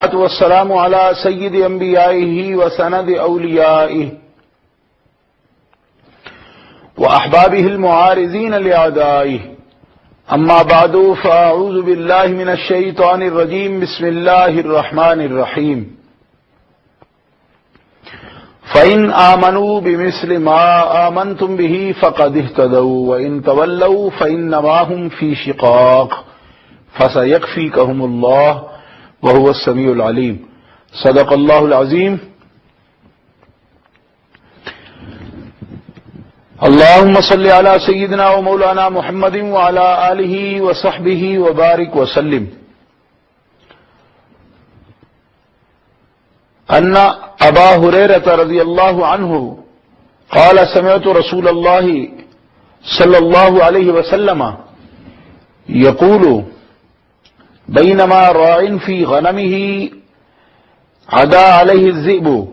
والسلام على سيد أنبيائه وسند أوليائه وأحبابه المعارضين لأعدائه. أما بعد فأعوذ بالله من الشيطان الرجيم. بسم الله الرحمن الرحيم. فإن آمنوا بمثل ما آمنتم به فقد اهتدوا وإن تولوا فإنما هم في شقاق فسيكفيكهم الله وهو السميع العليم. صدق اللہ العظیم. اللهم صل على سيدنا ومولانا محمد وعلى آله وصحبه وبارك وسلم. أن أبا هريرة رضي الله عنه قال سمعت رسول الله صلى الله عليه وسلم يقول بينما راع في غنمه عدا عليه الذئب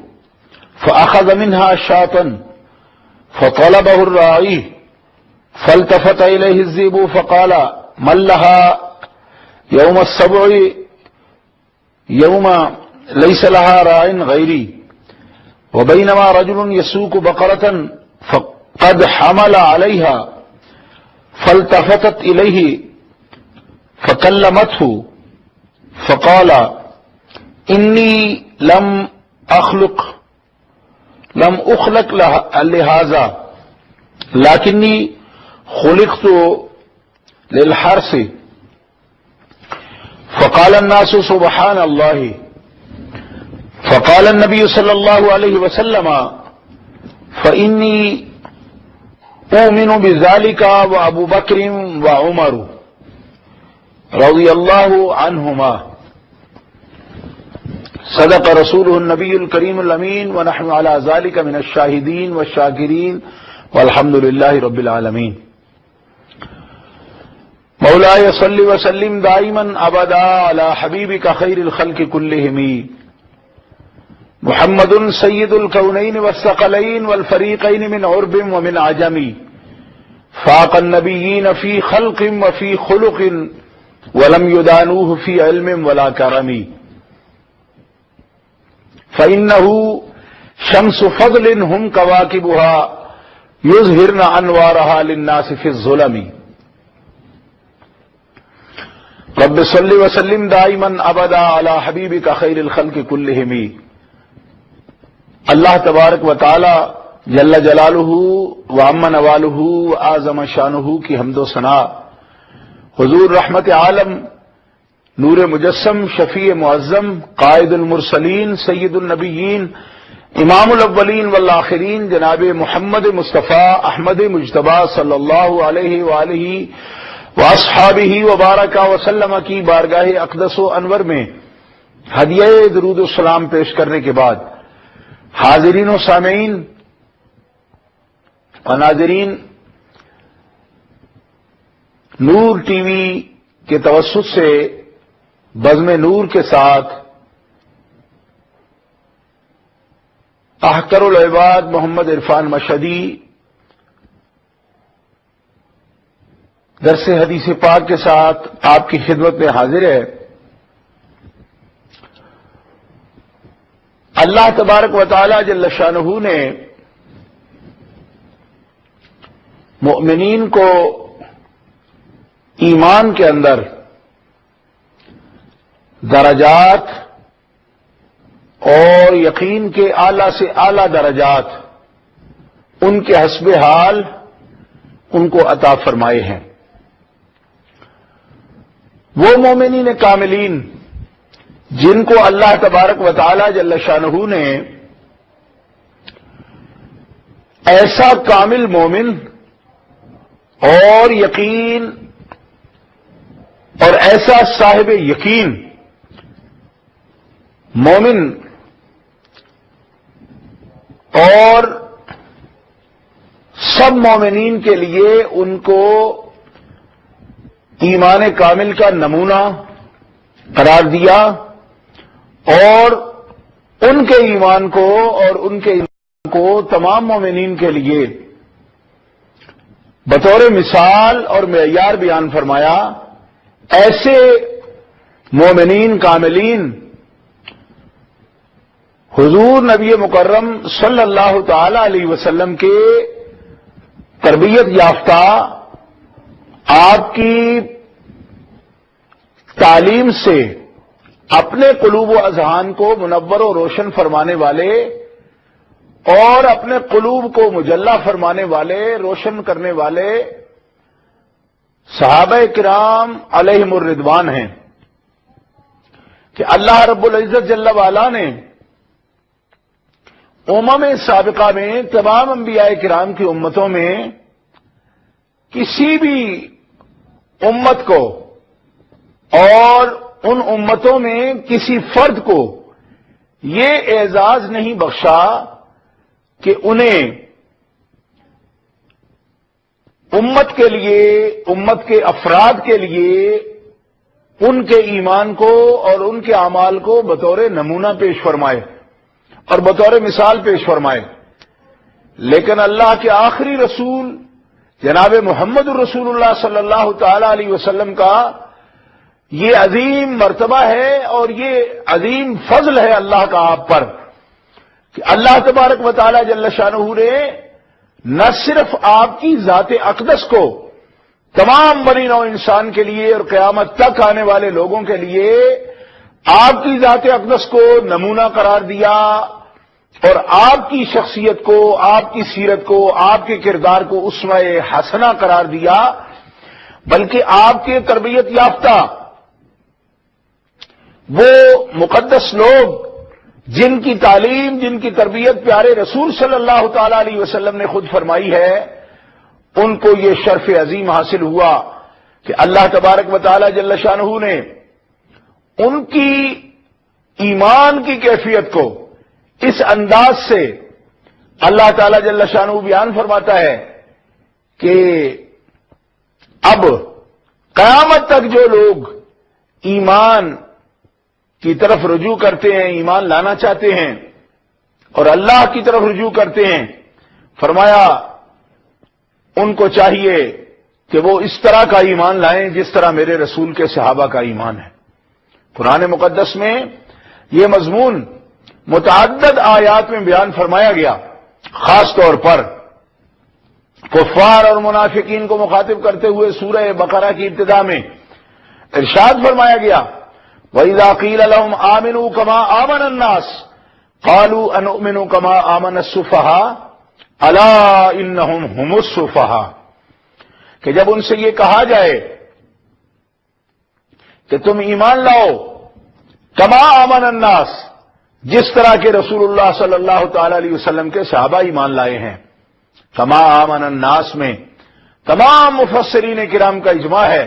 فأخذ منها شاة فطلبه الراعي فالتفت إليه الذئب فقال من لها يوم السبع يوم ليس لها راع غيري. وبينما رجل يسوق بقرة فقد حمل عليها فالتفتت إليه فكلمته فقال إني لم أخلق لهذا لكني خلقت للحرث. فقال الناس سبحان الله. فقال النبي صلى الله عليه وسلم فإني أؤمن بذلك وأبو بكر وعمر رضی اللہ عنہما. صدق رسولہ النبی الکریم الامین ونحن علی ذلک من الشاہدین والشاکرین والحمد للہ رب العالمین. مولاي صل وسلم دائما ابدا علی حبیبک خیر الخلق کلہم محمد سید الکونین والثقلین والفریقین من عرب ومن عجم فاق النبیین فی خلق وفی خلق ولم يدانوه في علم ولا كرم. فإنه شمس فضل هم كواكبها يظهرن أنوارها للناس في الظلم. رب صل وسلم دائما أبدا على حبيبك خير الخلق كلهم. اللہ تبارک و تعالی جل جلالہ وعم نوالہ وعظم شانہ کی حمد و ثنا حضور رحمت عالم نور مجسم شفیع معظم قائد المرسلین سید النبیین امام الاولین والآخرین جناب محمد مصطفیٰ احمد مجتبیٰ صلی اللہ علیہ وآلہ واصحابہ وبارک وسلم کی بارگاہ اقدس و انور میں ہدیہ درود و سلام پیش کرنے کے بعد حاضرین و سامعین و ناظرین نور ٹی وی کے توسط سے بزم نور کے ساتھ احقر العباد محمد عرفان مشہدی درس حدیث پاک کے ساتھ آپ کی خدمت میں حاضر ہے. اللہ تبارک و تعالی جل شانہ نے مؤمنین کو ایمان کے اندر درجات اور یقین کے اعلی سے اعلی درجات ان کے حسب حال ان کو عطا فرمائے ہیں. وہ مومنین کاملین جن کو اللہ تبارک و تعالی جل شانہ نے ایسا کامل مومن اور یقین اور ایسا صاحب یقین مومن اور سب مومنین کے لیے ان کو ایمان کامل کا نمونہ قرار دیا اور ان کے ایمان کو اور ان کے ایمان کو تمام مومنین کے لیے بطور مثال اور معیار بیان فرمایا. ایسے مومنین کاملین حضور نبی مکرم صلی اللہ تعالی علیہ وسلم کے تربیت یافتہ آپ کی تعلیم سے اپنے قلوب و اذہان کو منور و روشن فرمانے والے اور اپنے قلوب کو مجلہ فرمانے والے، روشن کرنے والے صحابہ کرام علیہم الرضوان ہیں کہ اللہ رب العزت جل وعلا نے سابقہ میں تمام انبیاء کرام کی امتوں میں کسی بھی امت کو اور ان امتوں میں کسی فرد کو یہ اعزاز نہیں بخشا کہ انہیں امت کے لیے، امت کے افراد کے لیے ان کے ایمان کو اور ان کے اعمال کو بطور نمونہ پیش فرمائے اور بطور مثال پیش فرمائے، لیکن اللہ کے آخری رسول جناب محمد الرسول اللہ صلی اللہ تعالی علیہ وسلم کا یہ عظیم مرتبہ ہے اور یہ عظیم فضل ہے اللہ کا آپ پر کہ اللہ تبارک و تعالی جل شانہ نے نہ صرف آپ کی ذات اقدس کو تمام بنی نوع انسان کے لیے اور قیامت تک آنے والے لوگوں کے لیے آپ کی ذات اقدس کو نمونہ قرار دیا اور آپ کی شخصیت کو، آپ کی سیرت کو، آپ کے کردار کو اسوہ حسنہ قرار دیا، بلکہ آپ کے تربیت یافتہ وہ مقدس لوگ جن کی تعلیم، جن کی تربیت پیارے رسول صلی اللہ تعالی علیہ وسلم نے خود فرمائی ہے، ان کو یہ شرف عظیم حاصل ہوا کہ اللہ تبارک و تعالی جل شانہ نے ان کی ایمان کی کیفیت کو اس انداز سے اللہ تعالی جل شانہ بیان فرماتا ہے کہ اب قیامت تک جو لوگ ایمان کی طرف رجوع کرتے ہیں، ایمان لانا چاہتے ہیں اور اللہ کی طرف رجوع کرتے ہیں، فرمایا ان کو چاہیے کہ وہ اس طرح کا ایمان لائیں جس طرح میرے رسول کے صحابہ کا ایمان ہے۔ قرآن مقدس میں یہ مضمون متعدد آیات میں بیان فرمایا گیا، خاص طور پر کفار اور منافقین کو مخاطب کرتے ہوئے سورہ بقرہ کی ابتدا میں ارشاد فرمایا گیا، وَإِذَا قِيلَ لَهُمْ آمِنُوا كَمَا آمَنَ النَّاسُ قَالُوا أَنُؤْمِنُ كَمَا آمَنَ السُّفَهَاءُ أَلَا إِنَّهُمْ هُمُ السُّفَهَاءُ کہ جب ان سے یہ کہا جائے کہ تم ایمان لاؤ کما آمن الناس، جس طرح کے رسول اللہ صلی اللہ تعالی علیہ وسلم کے صحابہ ایمان لائے ہیں، کما آمن الناس میں تمام مفسرین کرام کا اجماع ہے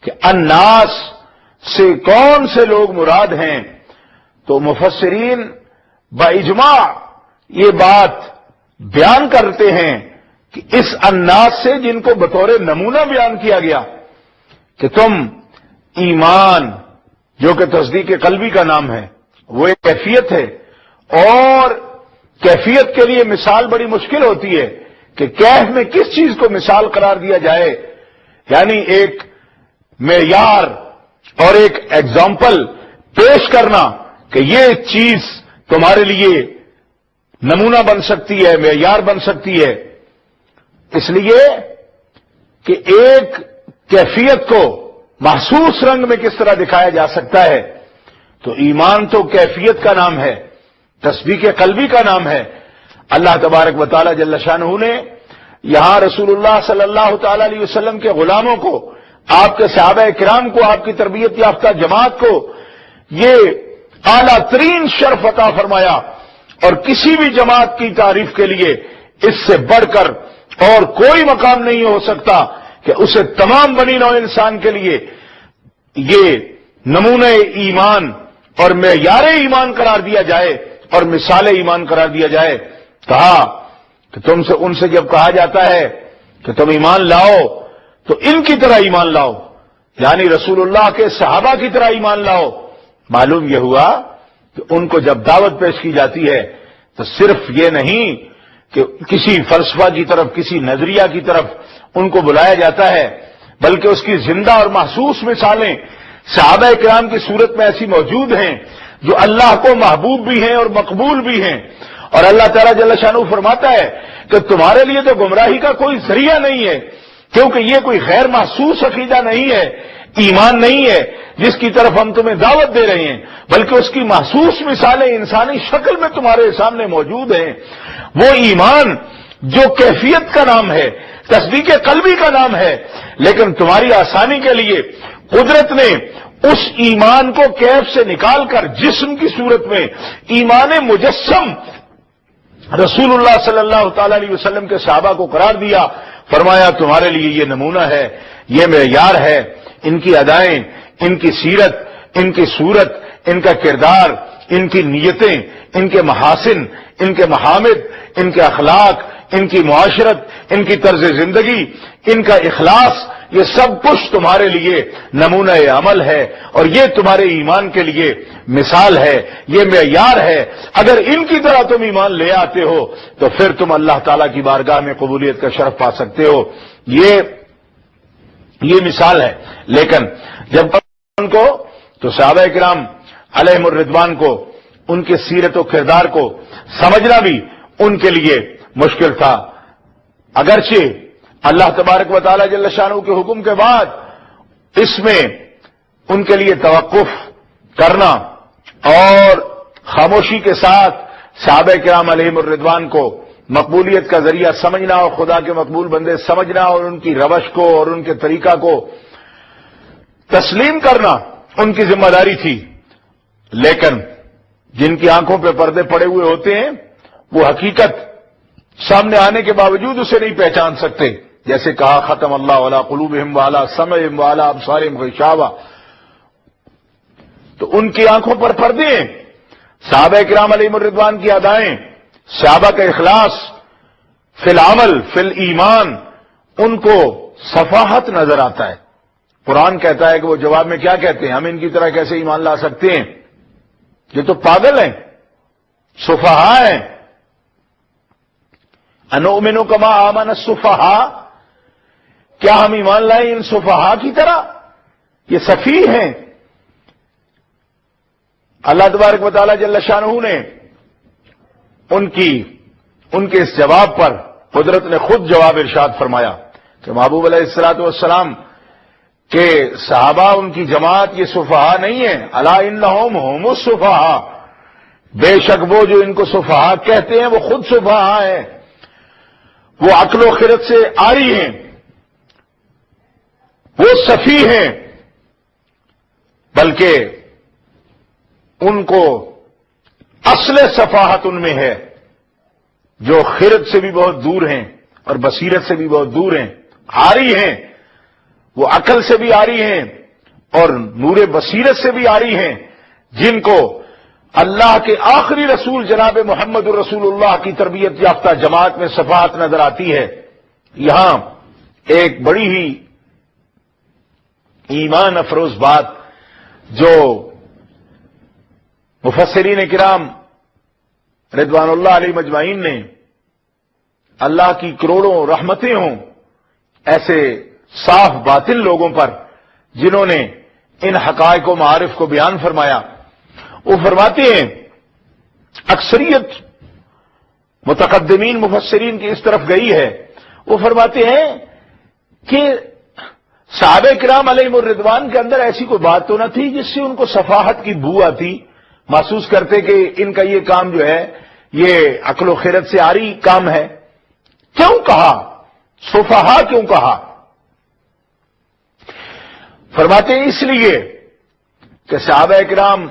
کہ الناس سے کون سے لوگ مراد ہیں، تو مفسرین باجماع یہ بات بیان کرتے ہیں کہ اس الناس سے جن کو بطور نمونہ بیان کیا گیا کہ تم ایمان جو کہ تصدیق قلبی کا نام ہے، وہ ایک کیفیت ہے اور کیفیت کے لیے مثال بڑی مشکل ہوتی ہے کہ کیف میں کس چیز کو مثال قرار دیا جائے، یعنی ایک معیار اور ایک ایگزامپل پیش کرنا کہ یہ چیز تمہارے لیے نمونہ بن سکتی ہے، معیار بن سکتی ہے، اس لیے کہ ایک کیفیت کو محسوس رنگ میں کس طرح دکھایا جا سکتا ہے، تو ایمان تو کیفیت کا نام ہے، تصدیق قلبی کا نام ہے۔ اللہ تبارک و تعالی جل شانہ نے یہاں رسول اللہ صلی اللہ تعالی علیہ وسلم کے غلاموں کو، آپ کے صحابہ کرام کو، آپ کی تربیت یافتہ جماعت کو یہ اعلیٰ ترین شرف عطا فرمایا، اور کسی بھی جماعت کی تعریف کے لیے اس سے بڑھ کر اور کوئی مقام نہیں ہو سکتا کہ اسے تمام بنی نوع انسان کے لیے یہ نمونہ ایمان اور معیار ایمان قرار دیا جائے اور مثال ایمان قرار دیا جائے۔ کہا کہ تم سے، ان سے جب کہا جاتا ہے کہ تم ایمان لاؤ تو ان کی طرح ایمان لاؤ، یعنی رسول اللہ کے صحابہ کی طرح ایمان لاؤ، معلوم یہ ہوا کہ ان کو جب دعوت پیش کی جاتی ہے تو صرف یہ نہیں کہ کسی فلسفہ کی طرف، کسی نظریہ کی طرف ان کو بلایا جاتا ہے، بلکہ اس کی زندہ اور محسوس مثالیں صحابہ کرام کی صورت میں ایسی موجود ہیں جو اللہ کو محبوب بھی ہیں اور مقبول بھی ہیں. اور اللہ تعالیٰ جل شانہ فرماتا ہے کہ تمہارے لیے تو گمراہی کا کوئی ذریعہ نہیں ہے، کیونکہ یہ کوئی غیر محسوس عقیدہ نہیں ہے، ایمان نہیں ہے جس کی طرف ہم تمہیں دعوت دے رہے ہیں، بلکہ اس کی محسوس مثالیں انسانی شکل میں تمہارے سامنے موجود ہیں. وہ ایمان جو کیفیت کا نام ہے، تصدیق قلبی کا نام ہے، لیکن تمہاری آسانی کے لیے قدرت نے اس ایمان کو کیف سے نکال کر جسم کی صورت میں ایمان مجسم رسول اللہ صلی اللہ تعالی علیہ وسلم کے صحابہ کو قرار دیا. فرمایا تمہارے لیے یہ نمونہ ہے، یہ معیار ہے. ان کی ادائیں، ان کی سیرت، ان کی صورت، ان کا کردار، ان کی نیتیں، ان کے محاسن، ان کے محامد، ان کے اخلاق، ان کی معاشرت، ان کی طرز زندگی، ان کا اخلاص، یہ سب کچھ تمہارے لیے نمونہ عمل ہے اور یہ تمہارے ایمان کے لیے مثال ہے، یہ معیار ہے. اگر ان کی طرح تم ایمان لے آتے ہو تو پھر تم اللہ تعالیٰ کی بارگاہ میں قبولیت کا شرف پا سکتے ہو. یہ مثال ہے. لیکن جب ان کو تو صحابہ کرام علیہم الرضوان کو ان کے سیرت و کردار کو سمجھنا بھی ان کے لیے مشکل تھا. اگرچہ اللہ تبارک و تعالی جل شانہ کے حکم کے بعد اس میں ان کے لیے توقف کرنا اور خاموشی کے ساتھ صحابہ کرام علیہم الرضوان کو مقبولیت کا ذریعہ سمجھنا اور خدا کے مقبول بندے سمجھنا اور ان کی روش کو اور ان کے طریقہ کو تسلیم کرنا ان کی ذمہ داری تھی. لیکن جن کی آنکھوں پہ پردے پڑے ہوئے ہوتے ہیں وہ حقیقت سامنے آنے کے باوجود اسے نہیں پہچان سکتے. جیسے کہا ختم اللہ علی قلوبہم وعلی سمعہم وعلی ابصارہم غشاوہ، تو ان کی آنکھوں پر پردے ہیں. صحابہ کرام علیہم الرضوان کی ادائیں، صحابہ کا اخلاص فی العمل فی الایمان ان کو صفاحت نظر آتا ہے. قرآن کہتا ہے کہ وہ جواب میں کیا کہتے ہیں، ہم ان کی طرح کیسے ایمان لا سکتے ہیں، یہ تو پاگل ہیں، سفہاء ہیں. انؤمن کما آمن السفہاء، کیا ہم ایمان لائیں ان سفہاء کی طرح؟ یہ سفیہ ہیں. اللہ تبارک و تعالی جل شانہ نے ان کے اس جواب پر قدرت نے خود جواب ارشاد فرمایا کہ محبوب علیہ الصلوۃ والسلام کہ صحابہ ان کی جماعت یہ سفہاء نہیں ہے. الا انہم هم السفہاء، بے شک وہ جو ان کو سفہاء کہتے ہیں وہ خود سفہاء ہیں، وہ عقل و خرد سے عاری ہیں، وہ سفیہ ہیں، بلکہ ان کو اصل صفاحت ان میں ہے جو خرد سے بھی بہت دور ہیں اور بصیرت سے بھی بہت دور ہیں، عاری ہیں، وہ عقل سے بھی عاری ہیں اور نور بصیرت سے بھی عاری ہیں، جن کو اللہ کے آخری رسول جناب محمد الرسول اللہ کی تربیت یافتہ جماعت میں صفاحت نظر آتی ہے. یہاں ایک بڑی ہی ایمان افروز بات جو مفسرین کرام رضوان اللہ علیہ مجمعین نے، اللہ کی کروڑوں رحمتیں ہوں ایسے صاف باطل لوگوں پر جنہوں نے ان حقائق و معارف کو بیان فرمایا. وہ فرماتے ہیں، اکثریت متقدمین مفسرین کی اس طرف گئی ہے، وہ فرماتے ہیں کہ صحابہ کرام علیہم الرضوان کے اندر ایسی کوئی بات تو نہ تھی جس سے ان کو صفاحت کی بو آتی، محسوس کرتے کہ ان کا یہ کام جو ہے یہ عقل و خرد سے عاری کام ہے. کیوں کہا سفہاء، کیوں کہا؟ فرماتے ہیں اس لیے کہ صحابہ کرام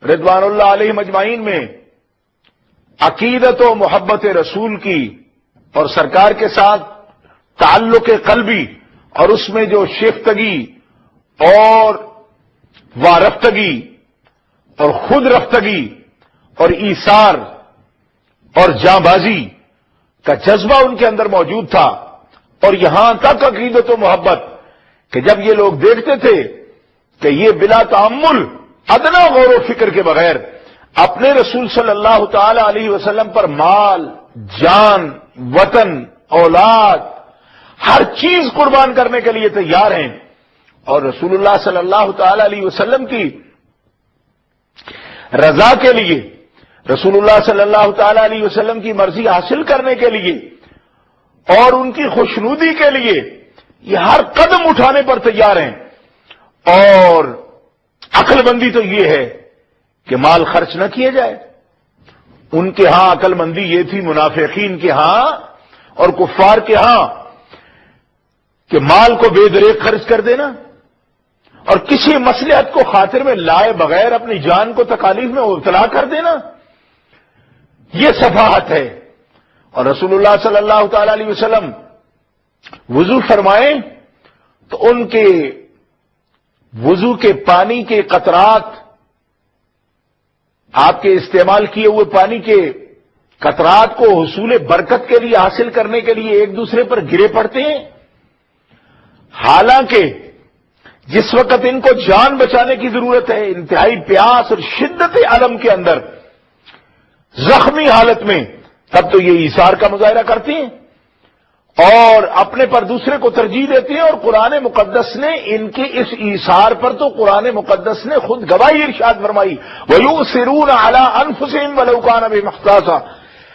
رضوان اللہ علیہ مجمعین میں عقیدت و محبت رسول کی اور سرکار کے ساتھ تعلق قلبی اور اس میں جو شیفتگی اور وارفتگی اور خود رفتگی اور ایثار اور جاں بازی کا جذبہ ان کے اندر موجود تھا. اور یہاں تک عقیدت و محبت کہ جب یہ لوگ دیکھتے تھے کہ یہ بلا تأمل ادنا غور و فکر کے بغیر اپنے رسول صلی اللہ تعالی علیہ وسلم پر مال، جان، وطن، اولاد، ہر چیز قربان کرنے کے لیے تیار ہیں، اور رسول اللہ صلی اللہ تعالی علیہ وسلم کی رضا کے لیے، رسول اللہ صلی اللہ تعالی علیہ وسلم کی مرضی حاصل کرنے کے لیے اور ان کی خوشنودی کے لیے یہ ہر قدم اٹھانے پر تیار ہیں. اور عقل مندی تو یہ ہے کہ مال خرچ نہ کیے جائے. ان کے ہاں عقل مندی یہ تھی، منافقین کے ہاں اور کفار کے ہاں، کہ مال کو بے دریغ خرچ کر دینا اور کسی مصلحت کو خاطر میں لائے بغیر اپنی جان کو تکالیف میں مبتلا کر دینا، یہ سفاہت ہے. اور رسول اللہ صلی اللہ تعالی علیہ وسلم وضو فرمائیں تو ان کے وضو کے پانی کے قطرات، آپ کے استعمال کیے ہوئے پانی کے قطرات کو حصول برکت کے لیے حاصل کرنے کے لیے ایک دوسرے پر گرے پڑتے ہیں. حالانکہ جس وقت ان کو جان بچانے کی ضرورت ہے، انتہائی پیاس اور شدت علم کے اندر، زخمی حالت میں، تب تو یہ ایثار کا مظاہرہ کرتے ہیں اور اپنے پر دوسرے کو ترجیح دیتے ہیں. اور قرآن مقدس نے ان کے اس ایثار پر تو قرآن مقدس نے خود گواہی ارشاد فرمائی، وَيُؤْثِرُونَ عَلَىٰ أَنفُسِهِمْ وَلَوْ كَانَ بِهِمْ خَصَاصَةٌ.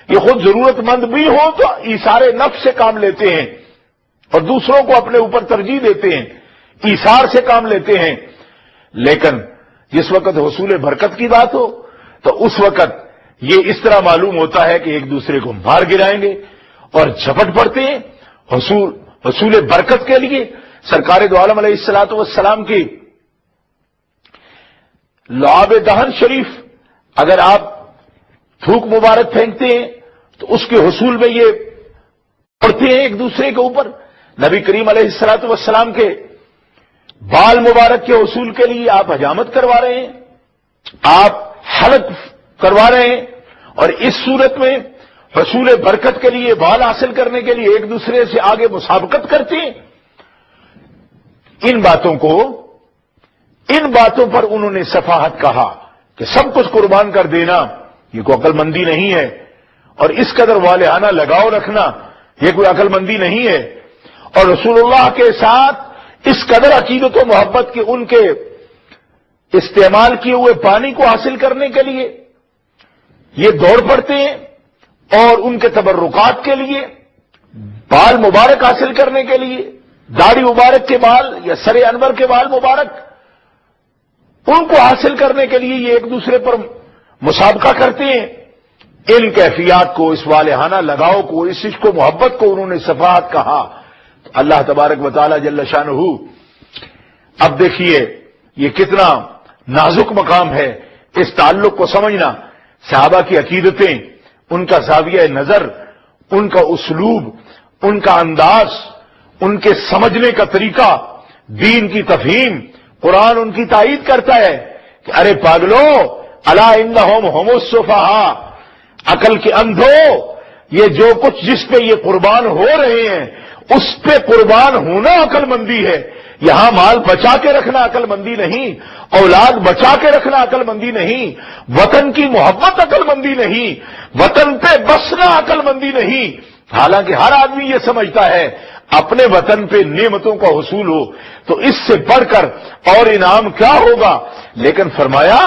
یہ خود ضرورت مند بھی ہو تو ایثار نفس سے کام لیتے ہیں اور دوسروں کو اپنے اوپر ترجیح دیتے ہیں، ایثار سے کام لیتے ہیں. لیکن جس وقت حصول برکت کی بات ہو تو اس وقت یہ اس طرح معلوم ہوتا ہے کہ ایک دوسرے کو مار گرائیں گے اور جھپٹ پڑتے ہیں حصول برکت کے لیے. سرکار دو عالم علیہ الصلوۃ والسلام کی لعاب دہن شریف اگر آپ تھوک مبارک پھینکتے ہیں تو اس کے حصول میں یہ پڑتے ہیں ایک دوسرے کے اوپر. نبی کریم علیہ الصلوۃ والسلام کے بال مبارک کے حصول کے لیے آپ حجامت کروا رہے ہیں، آپ حلق کروا رہے ہیں، اور اس صورت میں حصول برکت کے لیے، بال حاصل کرنے کے لیے ایک دوسرے سے آگے مسابقت کرتے ہیں. ان باتوں پر انہوں نے سفاہت کہا کہ سب کچھ قربان کر دینا یہ کوئی عقل مندی نہیں ہے، اور اس قدر والہانہ لگاؤ رکھنا یہ کوئی عقل مندی نہیں ہے. اور رسول اللہ کے ساتھ اس قدر عقیدت و محبت کہ ان کے استعمال کیے ہوئے پانی کو حاصل کرنے کے لیے یہ دوڑ پڑتے ہیں اور ان کے تبرکات کے لیے، بال مبارک حاصل کرنے کے لیے، داڑھی مبارک کے بال یا سر انور کے بال مبارک ان کو حاصل کرنے کے لیے یہ ایک دوسرے پر مسابقہ کرتے ہیں. ان کیفیات کو، اس والہانہ لگاؤ کو، اس عشق و محبت کو انہوں نے صفات کہا. تو اللہ تبارک و تعالی جل شانہ، اب دیکھیے یہ کتنا نازک مقام ہے اس تعلق کو سمجھنا. صحابہ کی عقیدتیں، ان کا زاویہ نظر، ان کا اسلوب، ان کا انداز، ان کے سمجھنے کا طریقہ، دین کی تفہیم، قرآن ان کی تائید کرتا ہے کہ ارے پاگلو، الا انہم هم السفہاء، عقل کے اندھو، یہ جو کچھ جس پہ یہ قربان ہو رہے ہیں اس پہ قربان ہونا عقل مندی ہے. یہاں مال بچا کے رکھنا عقل مندی نہیں، اولاد بچا کے رکھنا عقل مندی نہیں، وطن کی محبت عقل مندی نہیں، وطن پہ بسنا عقل مندی نہیں. حالانکہ ہر آدمی یہ سمجھتا ہے اپنے وطن پہ نعمتوں کا حصول ہو تو اس سے بڑھ کر اور انعام کیا ہوگا. لیکن فرمایا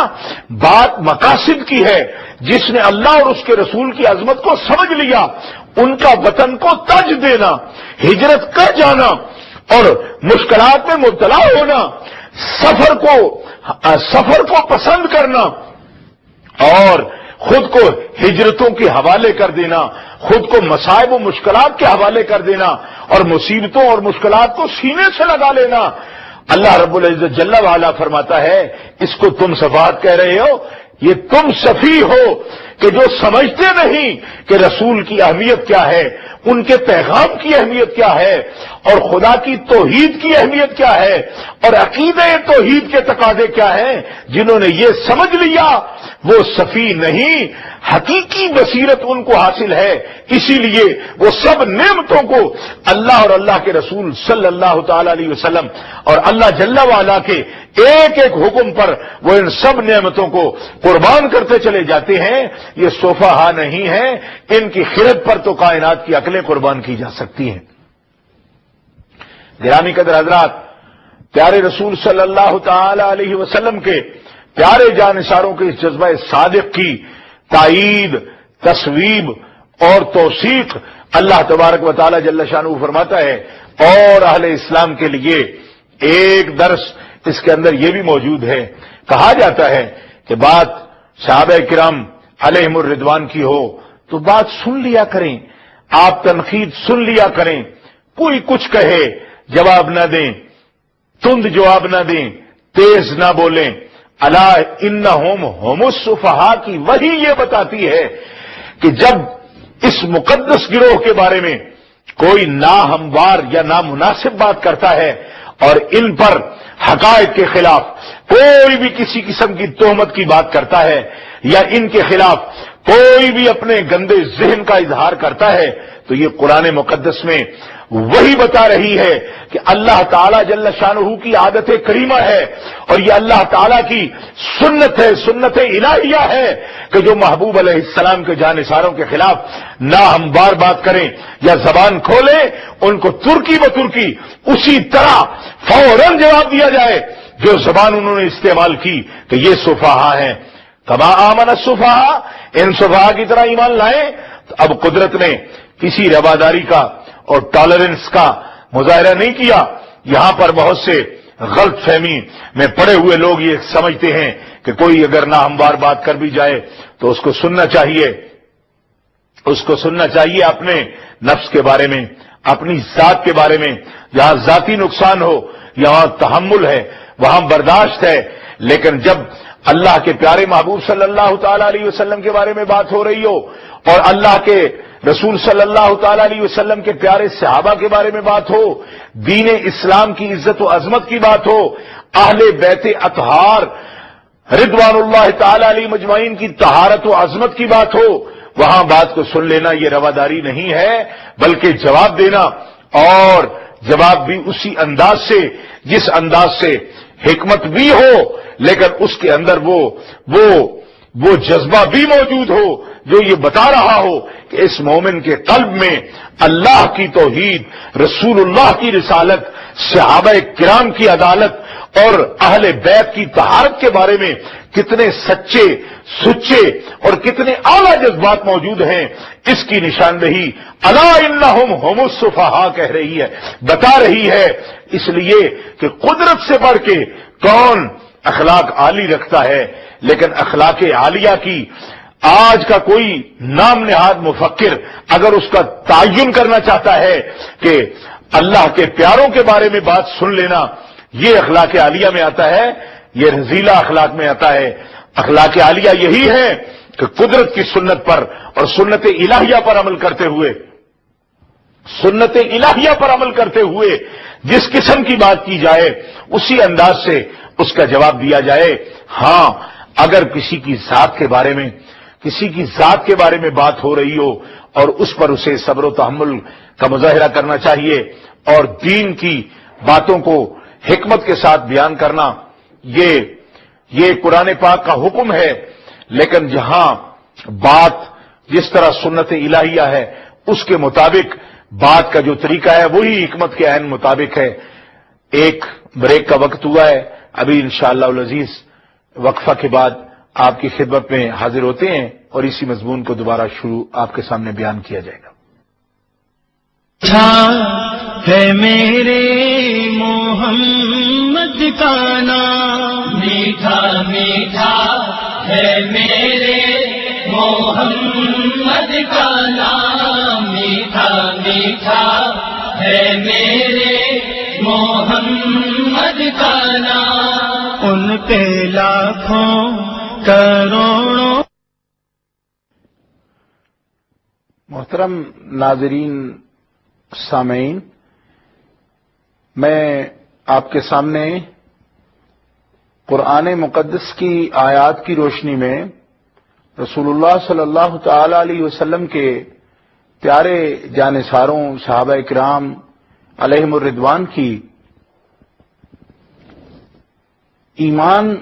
بات مقاصد کی ہے. جس نے اللہ اور اس کے رسول کی عظمت کو سمجھ لیا، ان کا وطن کو ترج دینا، ہجرت کر جانا اور مشکلات میں مبتلا ہونا، سفر کو پسند کرنا اور خود کو ہجرتوں کے حوالے کر دینا، خود کو مصائب و مشکلات کے حوالے کر دینا اور مصیبتوں اور مشکلات کو سینے سے لگا لینا. اللہ رب العزت جل وعلا فرماتا ہے اس کو تم صفات کہہ رہے ہو، یہ تم سفیہ ہو کہ جو سمجھتے نہیں کہ رسول کی اہمیت کیا ہے، ان کے پیغام کی اہمیت کیا ہے، اور خدا کی توحید کی اہمیت کیا ہے، اور عقیدہ توحید کے تقاضے کیا ہیں. جنہوں نے یہ سمجھ لیا وہ سفیہ نہیں، حقیقی بصیرت ان کو حاصل ہے. اسی لیے وہ سب نعمتوں کو اللہ اور اللہ کے رسول صلی اللہ تعالی علیہ وسلم اور اللہ جل وعلا کے ایک ایک حکم پر وہ ان سب نعمتوں کو قربان کرتے چلے جاتے ہیں. یہ صفحہ نہیں ہے، ان کی خرد پر تو کائنات کی عقلیں قربان کی جا سکتی ہیں. گرامی قدر حضرات، پیارے رسول صلی اللہ تعالی علیہ وسلم کے پیارے جانثاروں کے اس جذبہ صادق کی تائید، تصویب اور توثیق اللہ تبارک و تعالی جل شانہ فرماتا ہے۔ اور اہل اسلام کے لیے ایک درس اس کے اندر یہ بھی موجود ہے، کہا جاتا ہے کہ بات صحابہ کرام علیہم الرضوان کی ہو تو بات سن لیا کریں، آپ تنقید سن لیا کریں، کوئی کچھ کہے جواب نہ دیں، تند جواب نہ دیں، تیز نہ بولیں۔ الا انہم هم السفہاء کی وہی یہ بتاتی ہے کہ جب اس مقدس گروہ کے بارے میں کوئی ناہموار یا نامناسب بات کرتا ہے اور ان پر حقائق کے خلاف کوئی بھی کسی قسم کی تہمت کی بات کرتا ہے یا ان کے خلاف کوئی بھی اپنے گندے ذہن کا اظہار کرتا ہے تو یہ قرآن مقدس میں وہی بتا رہی ہے کہ اللہ تعالیٰ جل شانہ کی عادت کریمہ ہے اور یہ اللہ تعالیٰ کی سنت ہے، سنت الہیہ ہے کہ جو محبوب علیہ السلام کے جانثاروں کے خلاف ناہموار بات کریں یا زبان کھولیں ان کو ترکی بترکی اسی طرح فوراً جواب دیا جائے جو زبان انہوں نے استعمال کی کہ یہ سفہاء ہیں۔ کما آمن السفہاء، ان سفہاء کی طرح ایمان لائیں۔ تو اب قدرت نے کسی رواداری کا اور ٹالرنس کا مظاہرہ نہیں کیا۔ یہاں پر بہت سے غلط فہمی میں پڑے ہوئے لوگ یہ سمجھتے ہیں کہ کوئی اگر ناہموار بات کر بھی جائے تو اس کو سننا چاہیے، اس کو سننا چاہیے اپنے نفس کے بارے میں، اپنی ذات کے بارے میں۔ جہاں ذاتی نقصان ہو یہاں تحمل ہے، وہاں برداشت ہے، لیکن جب اللہ کے پیارے محبوب صلی اللہ تعالی علیہ وسلم کے بارے میں بات ہو رہی ہو اور اللہ کے رسول صلی اللہ تعالی علیہ وسلم کے پیارے صحابہ کے بارے میں بات ہو، دین اسلام کی عزت و عظمت کی بات ہو، اہل بیت اطہار رضوان اللہ تعالی علیہ مجمعین کی طہارت و عظمت کی بات ہو، وہاں بات کو سن لینا یہ رواداری نہیں ہے بلکہ جواب دینا، اور جواب بھی اسی انداز سے جس انداز سے حکمت بھی ہو لیکن اس کے اندر وہ جذبہ بھی موجود ہو جو یہ بتا رہا ہو کہ اس مومن کے قلب میں اللہ کی توحید، رسول اللہ کی رسالت، صحابہ کرام کی عدالت اور اہل بیت کی طہارت کے بارے میں کتنے سچے، سچے اور کتنے اعلیٰ جذبات موجود ہیں، اس کی نشاندہی الا انہم هم السفہاء کہہ رہی ہے، بتا رہی ہے۔ اس لیے کہ قدرت سے بڑھ کے کون اخلاق عالی رکھتا ہے، لیکن اخلاق عالیہ کی آج کا کوئی نام نہاد مفکر اگر اس کا تعین کرنا چاہتا ہے کہ اللہ کے پیاروں کے بارے میں بات سن لینا یہ اخلاق عالیہ میں آتا ہے، یہ رذیلہ اخلاق میں آتا ہے۔ اخلاق عالیہ یہی ہے کہ قدرت کی سنت پر اور سنت الہیہ پر عمل کرتے ہوئے، سنت الہیہ پر عمل کرتے ہوئے جس قسم کی بات کی جائے اسی انداز سے اس کا جواب دیا جائے۔ ہاں اگر کسی کی ذات کے بارے میں، کسی کی ذات کے بارے میں بات ہو رہی ہو اور اس پر اسے صبر و تحمل کا مظاہرہ کرنا چاہیے اور دین کی باتوں کو حکمت کے ساتھ بیان کرنا، یہ قرآن پاک کا حکم ہے۔ لیکن جہاں بات جس طرح سنت الہیہ ہے اس کے مطابق بات کا جو طریقہ ہے وہی حکمت کے عین مطابق ہے۔ ایک بریک کا وقت ہوا ہے، ابھی انشاءاللہ العزیز وقفہ کے بعد آپ کی خدمت میں حاضر ہوتے ہیں اور اسی مضمون کو دوبارہ شروع آپ کے سامنے بیان کیا جائے گا۔ ہے میرے محمد کا نام، میٹھا میٹھا ہے میرے محمد کا نام، میٹھا میٹھا ہے میرے محمد کا نام، ان پہ لاکھوں کروڑوں۔ محترم ناظرین، سامعین، میں آپ کے سامنے قرآن مقدس کی آیات کی روشنی میں رسول اللہ صلی اللہ تعالی علیہ وسلم کے پیارے جانثاروں صحابہ کرام علیہم الرضوان کی ایمان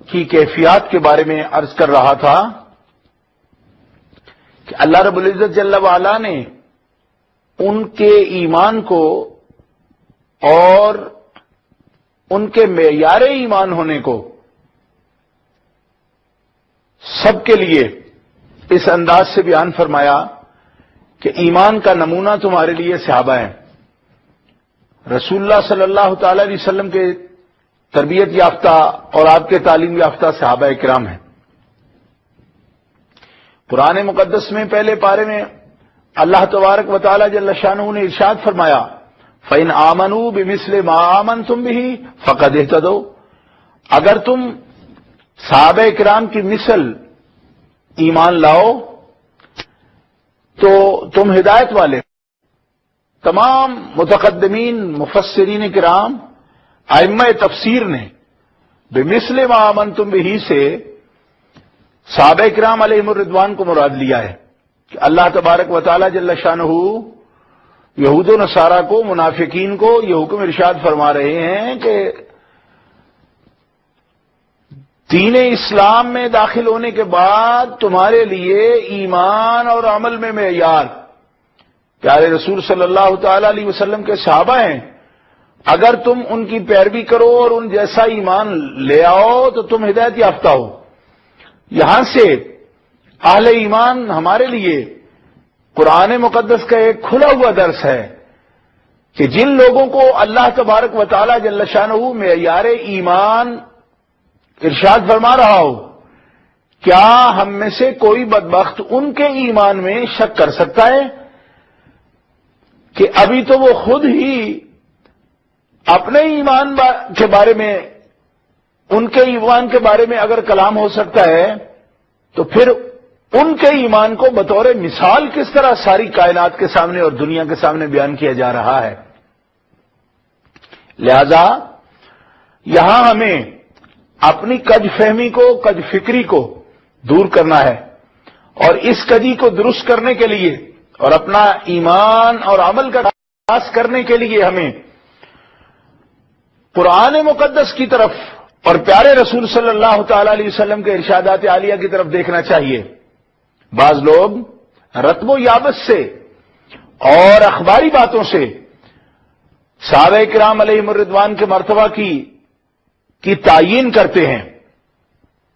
کی کیفیات کے بارے میں عرض کر رہا تھا کہ اللہ رب العزت جل وعلا نے ان کے ایمان کو اور ان کے معیار ایمان ہونے کو سب کے لیے اس انداز سے بیان فرمایا کہ ایمان کا نمونہ تمہارے لیے صحابہ ہیں. رسول اللہ صلی اللہ تعالی علیہ وسلم کے تربیت یافتہ اور آپ کے تعلیم یافتہ صحابہ کرام ہیں. قرآن مقدس میں پہلے پارے میں اللہ تبارک و تعالی جل شانہ نے ارشاد فرمایا فَإِنْ آمَنُوا بِمِثْلِ مَا آمَنْتُمْ بِهِ فَقَدْ اهْتَدَوْا. اگر تم صحابہ کرام کی مثل ایمان لاؤ تو تم ہدایت والے. تمام متقدمین مفسرین کرام ائمہ تفسیر نے بمثل ما آمنتم بہ سے صحابہ کرام علیہم الرضوان کو مراد لیا ہے کہ اللہ تبارک و تعالی جل شانہ یہود و نصارہ کو، منافقین کو یہ حکم ارشاد فرما رہے ہیں کہ دین اسلام میں داخل ہونے کے بعد تمہارے لیے ایمان اور عمل میں معیار پیارے رسول صلی اللہ تعالی علیہ وسلم کے صحابہ ہیں. اگر تم ان کی پیروی کرو اور ان جیسا ایمان لے آؤ تو تم ہدایت یافتہ ہو. یہاں سے اہل ایمان ہمارے لیے قرآن مقدس کا ایک کھلا ہوا درس ہے کہ جن لوگوں کو اللہ تبارک و تعالی جل شانہ معیار ایمان ارشاد فرما رہا ہو، کیا ہم میں سے کوئی بدبخت ان کے ایمان میں شک کر سکتا ہے کہ ابھی تو وہ خود ہی اپنے ایمان کے بارے میں، ان کے ایمان کے بارے میں اگر کلام ہو سکتا ہے تو پھر ان کے ایمان کو بطور مثال کس طرح ساری کائنات کے سامنے اور دنیا کے سامنے بیان کیا جا رہا ہے. لہذا یہاں ہمیں اپنی کج فہمی کو، کج فکری کو دور کرنا ہے اور اس کجی کو درست کرنے کے لیے اور اپنا ایمان اور عمل کا خاص کرنے کے لیے ہمیں قرآن مقدس کی طرف اور پیارے رسول صلی اللہ تعالی علیہ وسلم کے ارشادات عالیہ کی طرف دیکھنا چاہیے. بعض لوگ رتب و یابس سے اور اخباری باتوں سے صحابہ کرام علیہم الرضوان کے مرتبہ کی تعیین کرتے ہیں.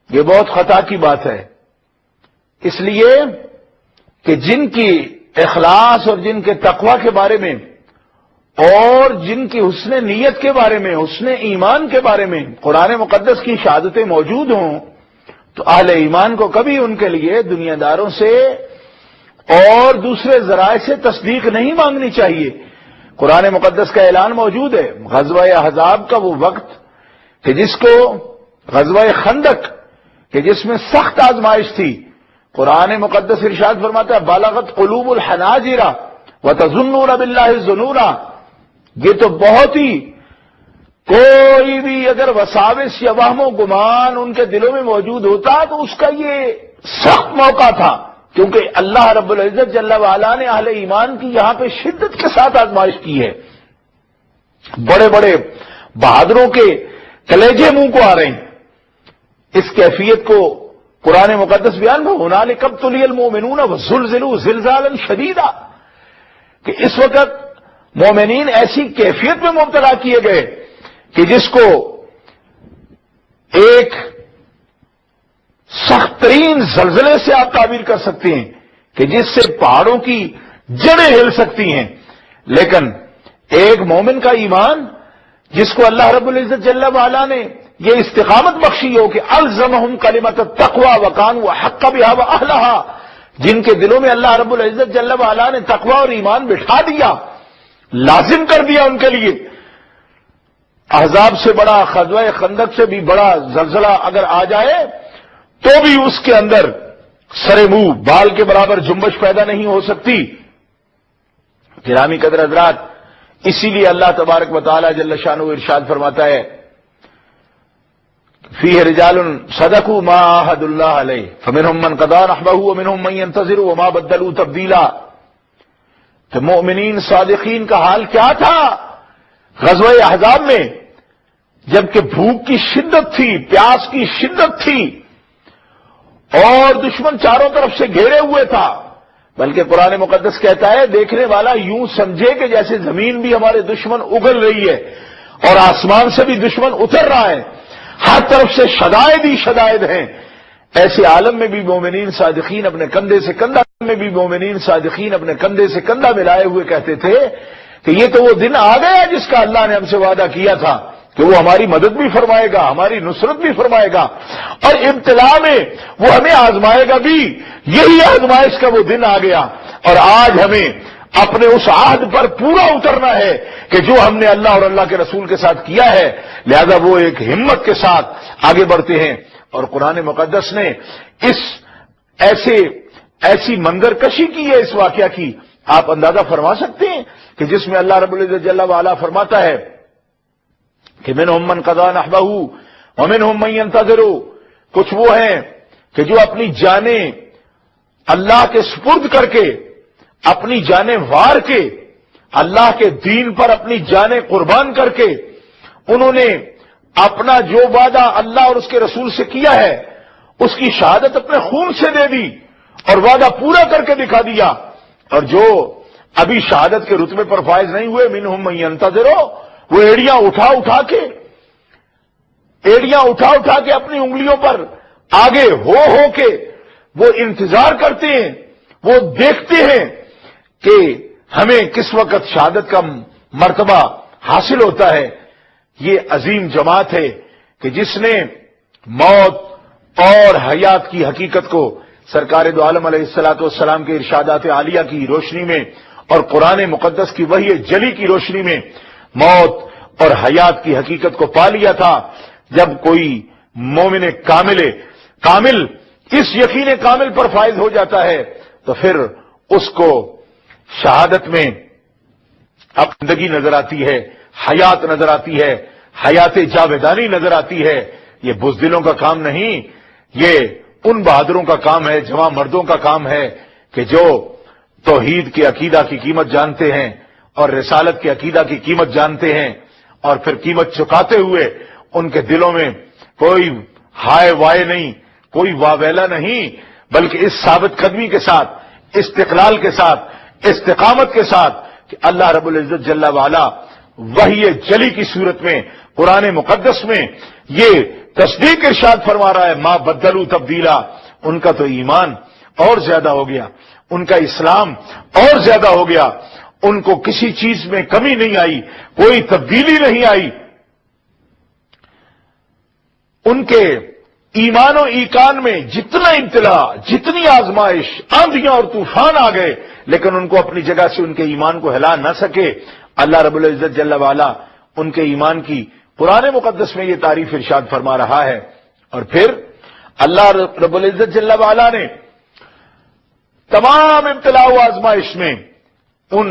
یہ بہت خطا کی بات ہے، اس لیے کہ جن کی اخلاص اور جن کے تقوی کے بارے میں اور جن کی حسن نیت کے بارے میں، حسن ایمان کے بارے میں قرآن مقدس کی شہادتیں موجود ہوں تو اہل ایمان کو کبھی ان کے لیے دنیا داروں سے اور دوسرے ذرائع سے تصدیق نہیں مانگنی چاہیے. قرآن مقدس کا اعلان موجود ہے. غزوہ احزاب کا وہ وقت کہ جس کو غزوہ خندق کہ جس میں سخت آزمائش تھی، قرآن مقدس ارشاد فرماتا ہے بالغت قلوب الحناجر وتظنون باللہ الظنورا. یہ تو بہت ہی، کوئی بھی اگر وساوس یا وہم و گمان ان کے دلوں میں موجود ہوتا تو اس کا یہ سخت موقع تھا، کیونکہ اللہ رب العزت جل وعلا نے اہل ایمان کی یہاں پہ شدت کے ساتھ آزمائش کی ہے. بڑے بڑے بہادروں کے کلیجے منہ کو آ رہے ہیں. اس کیفیت کو قرآن مقدس بیان میں ہنالک ابتلی المؤمنون وزلزلوا زلزالا شدیدا کہ اس وقت مومنین ایسی کیفیت میں مبتلا کیے گئے کہ جس کو ایک سخت ترین زلزلے سے آپ تعبیر کر سکتے ہیں کہ جس سے پہاڑوں کی جڑیں ہل سکتی ہیں. لیکن ایک مومن کا ایمان جس کو اللہ رب العزت جل وعلا نے یہ استقامت بخشی ہو کہ الزمہم کلمۃ التقوی وکانوا احق بہا واہلھا، جن کے دلوں میں اللہ رب العزت جل وعلا نے تقوی اور ایمان بٹھا دیا، لازم کر دیا ان کے لیے. احزاب سے بڑا، غزوہ خندق سے بھی بڑا زلزلہ اگر آ جائے تو بھی اس کے اندر سرے منہ بال کے برابر جنبش پیدا نہیں ہو سکتی. گرامی قدر حضرات، اسی لیے اللہ تبارک و تعالی جل شانہ ارشاد فرماتا ہے فیہ رجال صدقوا ما عاہدوا اللہ علیہ فمنہم من قضی نحبہ ومنہم من ینتظر وما بدلوا تبدیلا. تو مؤمنین صادقین کا حال کیا تھا غزوہ احزاب میں، جبکہ بھوک کی شدت تھی، پیاس کی شدت تھی اور دشمن چاروں طرف سے گھیرے ہوئے تھا. بلکہ قرآن مقدس کہتا ہے دیکھنے والا یوں سمجھے کہ جیسے زمین بھی ہمارے دشمن اگل رہی ہے اور آسمان سے بھی دشمن اتر رہا ہے، ہر طرف سے شدائد ہی شدائد ہیں. ایسے عالم میں بھی مومنین صادقین اپنے کندھے سے کندھا ملائے ہوئے کہتے تھے کہ یہ تو وہ دن آ گیا جس کا اللہ نے ہم سے وعدہ کیا تھا کہ وہ ہماری مدد بھی فرمائے گا، ہماری نصرت بھی فرمائے گا، اور ابتلا میں وہ ہمیں آزمائے گا بھی۔ یہی آزمائش کا وہ دن آ گیا، اور آج ہمیں اپنے اس عہد پر پورا اترنا ہے کہ جو ہم نے اللہ اور اللہ کے رسول کے ساتھ کیا ہے، لہذا وہ ایک ہمت کے ساتھ آگے بڑھتے ہیں۔ اور قرآن مقدس نے ایسی منظر کشی کی ہے اس واقعہ کی، آپ اندازہ فرما سکتے ہیں کہ جس میں اللہ رب العزت جل وعلا فرماتا ہے کہ منہم من قضی نحبہ ومنہم من ینتظر، کچھ وہ ہیں کہ جو اپنی جانیں اللہ کے سپرد کر کے، اپنی جانیں وار کے، اللہ کے دین پر اپنی جانیں قربان کر کے انہوں نے اپنا جو وعدہ اللہ اور اس کے رسول سے کیا ہے اس کی شہادت اپنے خون سے دے دی اور وعدہ پورا کر کے دکھا دیا، اور جو ابھی شہادت کے رتبے پر فائز نہیں ہوئے، منہم من ینتظر، وہ ایڑیاں اٹھا اٹھا کے اپنی انگلیوں پر آگے ہو کے وہ انتظار کرتے ہیں، وہ دیکھتے ہیں کہ ہمیں کس وقت شہادت کا مرتبہ حاصل ہوتا ہے۔ یہ عظیم جماعت ہے کہ جس نے موت اور حیات کی حقیقت کو سرکار دو عالم علیہ الصلوۃ والسلام کے ارشادات عالیہ کی روشنی میں اور قرآن مقدس کی وحی جلی کی روشنی میں موت اور حیات کی حقیقت کو پا لیا تھا۔ جب کوئی مومن کامل اس یقین کامل پر فائز ہو جاتا ہے تو پھر اس کو شہادت میں اب زندگی نظر آتی ہے، حیات نظر آتی ہے، حیات جاویدانی نظر آتی ہے۔ یہ بزدلوں کا کام نہیں، یہ ان بہادروں کا کام ہے، جواں مردوں کا کام ہے کہ جو توحید کے عقیدہ کی قیمت جانتے ہیں اور رسالت کے عقیدہ کی قیمت جانتے ہیں، اور پھر قیمت چکاتے ہوئے ان کے دلوں میں کوئی ہائے وائے نہیں، کوئی واویلا نہیں، بلکہ اس ثابت قدمی کے ساتھ، استقلال کے ساتھ، استقامت کے ساتھ کہ اللہ رب العزت جل وعلا وحی جلی کی صورت میں قرآن مقدس میں یہ تصدیق ارشاد فرما رہا ہے، ما بدلوا تبدیلا، ان کا تو ایمان اور زیادہ ہو گیا، ان کا اسلام اور زیادہ ہو گیا، ان کو کسی چیز میں کمی نہیں آئی، کوئی تبدیلی نہیں آئی، ان کے ایمان و ایقان میں جتنا ابتلا، جتنی آزمائش، آندھیاں اور طوفان آ گئے، لیکن ان کو اپنی جگہ سے ان کے ایمان کو ہلا نہ سکے۔ اللہ رب العزت جل وعلا ان کے ایمان کی قرآن مقدس میں یہ تعریف ارشاد فرما رہا ہے۔ اور پھر اللہ رب العزت جل وعلا نے تمام ابتلا و آزمائش میں ان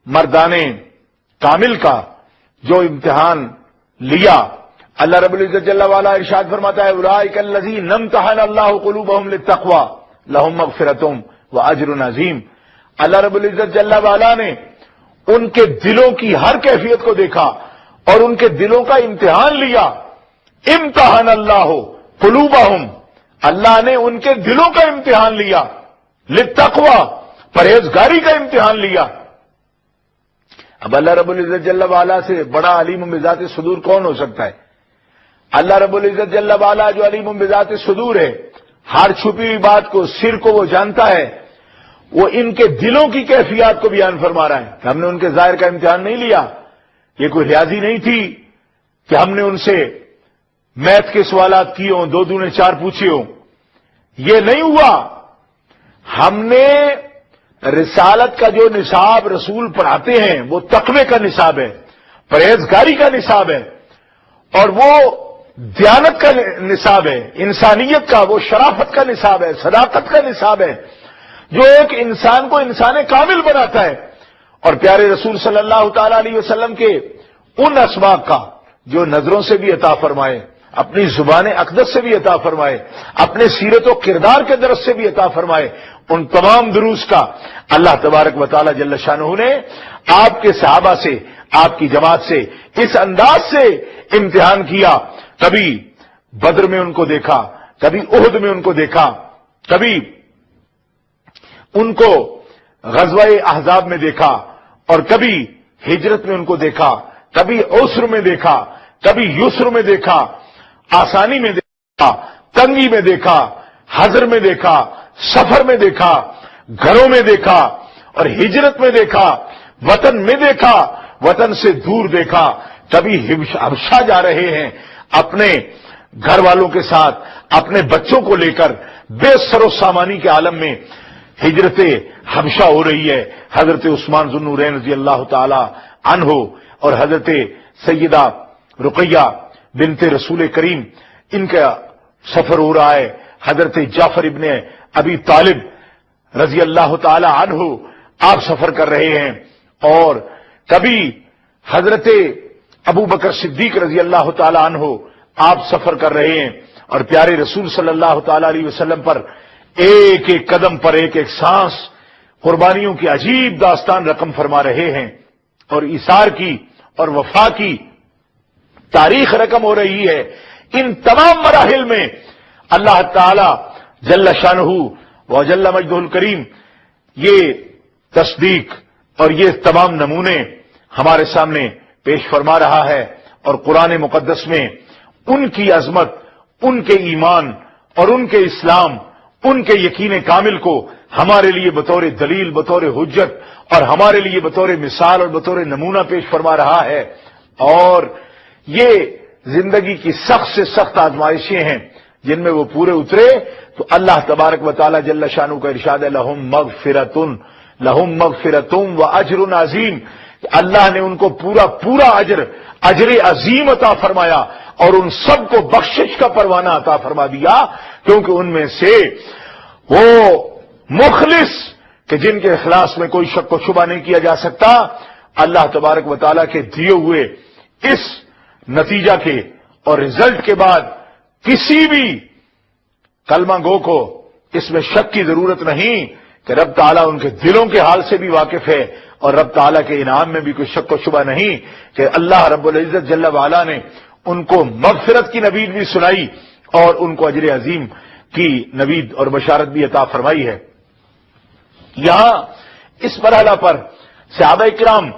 مردان کامل کا جو امتحان لیا، اللہ رب العزت جل وعلا ارشاد فرماتا ہے، اولئک الذین امتحن اللہ قلوبہم للتقوی لہم مغفرۃ واجر عظیم۔ اللہ رب العزت جل وعلا نے ان کے دلوں کی ہر کیفیت کو دیکھا اور ان کے دلوں کا امتحان لیا۔ امتحن اللہ قلوبہم، اللہ نے ان کے دلوں کا امتحان لیا، للتقوی، پرہیزگاری کا امتحان لیا۔ اب اللہ رب العزت جل وعلا سے بڑا علیم بذات صدور کون ہو سکتا ہے؟ اللہ رب العزت جل وعلا جو علیم بذات صدور ہے، ہر چھپی ہوئی بات کو، سر کو وہ جانتا ہے، وہ ان کے دلوں کی کیفیات کو بیان فرما رہا ہے کہ ہم نے ان کے ظاہر کا امتحان نہیں لیا۔ یہ کوئی ریاضی نہیں تھی کہ ہم نے ان سے میتھ کے سوالات کیے ہوں، 2 دونے 4 پوچھے ہوں، یہ نہیں ہوا۔ ہم نے رسالت کا جو نصاب رسول پڑھاتے ہیں وہ تقوی کا نصاب ہے، پرہیزگاری کا نصاب ہے، اور وہ دیانت کا نصاب ہے، انسانیت کا، وہ شرافت کا نصاب ہے، صداقت کا نصاب ہے، جو ایک انسان کو انسان کامل بناتا ہے۔ اور پیارے رسول صلی اللہ تعالی علیہ وسلم کے ان اسباق کا جو نظروں سے بھی عطا فرمائے، اپنی زبان اقدس سے بھی عطا فرمائے، اپنے سیرت و کردار کے درس سے بھی عطا فرمائے، ان تمام دروس کا اللہ تبارک و تعالی جل شانہ نے آپ کے صحابہ سے، آپ کی جماعت سے اس انداز سے امتحان کیا۔ کبھی بدر میں ان کو دیکھا، کبھی احد میں ان کو دیکھا، کبھی ان کو غزوہ احزاب میں دیکھا، اور کبھی ہجرت میں ان کو دیکھا، کبھی عسر میں دیکھا، کبھی یسر میں دیکھا، آسانی میں دیکھا، تنگی میں دیکھا، حضر میں دیکھا، سفر میں دیکھا، گھروں میں دیکھا، اور ہجرت میں دیکھا، وطن میں دیکھا، وطن سے دور دیکھا، کبھی حبشہ جا رہے ہیں اپنے گھر والوں کے ساتھ، اپنے بچوں کو لے کر، بے سر و سامانی کے عالم میں ہجرت حبشہ ہو رہی ہے۔ حضرت عثمان ذو النورین رضی اللہ تعالی عنہ اور حضرت سیدہ رقیہ بنت رسول کریم، ان کا سفر ہو رہا ہے۔ حضرت جعفر ابن ابی طالب رضی اللہ تعالی عنہ آپ سفر کر رہے ہیں، اور کبھی حضرت ابو بکر صدیق رضی اللہ تعالی عنہ آپ سفر کر رہے ہیں، اور پیارے رسول صلی اللہ تعالی علیہ وسلم پر ایک ایک قدم پر ایک ایک سانس قربانیوں کی عجیب داستان رقم فرما رہے ہیں، اور ایثار کی اور وفا کی تاریخ رقم ہو رہی ہے۔ ان تمام مراحل میں اللہ تعالی جل شانہ و جل مجدہ الکریم یہ تصدیق اور یہ تمام نمونے ہمارے سامنے پیش فرما رہا ہے، اور قرآن مقدس میں ان کی عظمت، ان کے ایمان اور ان کے اسلام، ان کے یقین کامل کو ہمارے لیے بطور دلیل، بطور حجت اور ہمارے لیے بطور مثال اور بطور نمونہ پیش فرما رہا ہے۔ اور یہ زندگی کی سخت سے سخت آزمائشیں ہیں، جن میں وہ پورے اترے تو اللہ تبارک و تعالی جل شانہ کا ارشاد ہے، لہم مغفرۃ و اجر عظیم، اللہ نے ان کو پورا اجر عظیم عطا فرمایا، اور ان سب کو بخشش کا پروانہ عطا فرما دیا، کیونکہ ان میں سے وہ مخلص کہ جن کے اخلاص میں کوئی شک و شبہ نہیں کیا جا سکتا، اللہ تبارک و تعالیٰ کے دیے ہوئے اس نتیجہ کے اور رزلٹ کے بعد کسی بھی کلمہ گو کو اس میں شک کی ضرورت نہیں کہ رب تعالیٰ ان کے دلوں کے حال سے بھی واقف ہے، اور رب تعالیٰ کے انعام میں بھی کوئی شک و شبہ نہیں کہ اللہ رب العزت جل وعلا نے ان کو مغفرت کی نوید بھی سنائی اور ان کو اجر عظیم کی نوید اور بشارت بھی عطا فرمائی ہے۔ یہاں اس مرحلہ پر صحابہ کرام